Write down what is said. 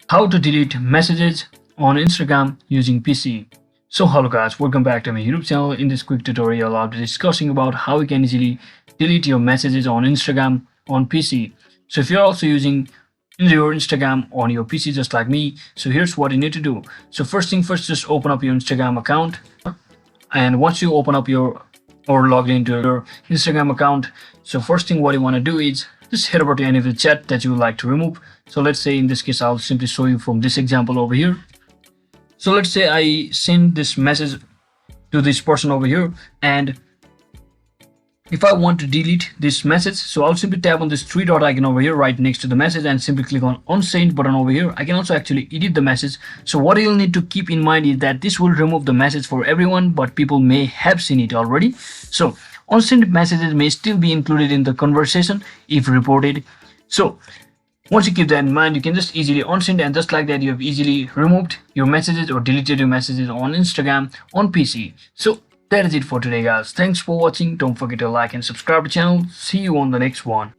How to delete messages on Instagram using PC. So hello guys, welcome back to my YouTube channel. In this quick tutorial, I'll be discussing about how you can easily delete your messages on Instagram on PC. So if you're also using your Instagram on your PC just like me, so here's what you need to do. So first thing first, just open up your Instagram account, and once you open up your or log into your Instagram account, so first thing what you want to do is just head over to any of the chat that you would like to remove. So let's say in this case I'll simply show you from this example over here. So let's say I send this message to this person over here, and if I want to delete this message, so I'll simply tap on this three dot icon over here right next to the message and simply click on unsend button over here. I can also actually edit the message. So what you'll need to keep in mind is that this will remove the message for everyone, but people may have seen it already. So unsend messages may still be included in the conversation if reported. So once you keep that in mind, you can just easily unsend, and just like that you have easily removed your messages or deleted your messages on Instagram on PC. So that is it for today guys. Thanks for watching. Don't forget to like and subscribe to the channel. See you on the next one.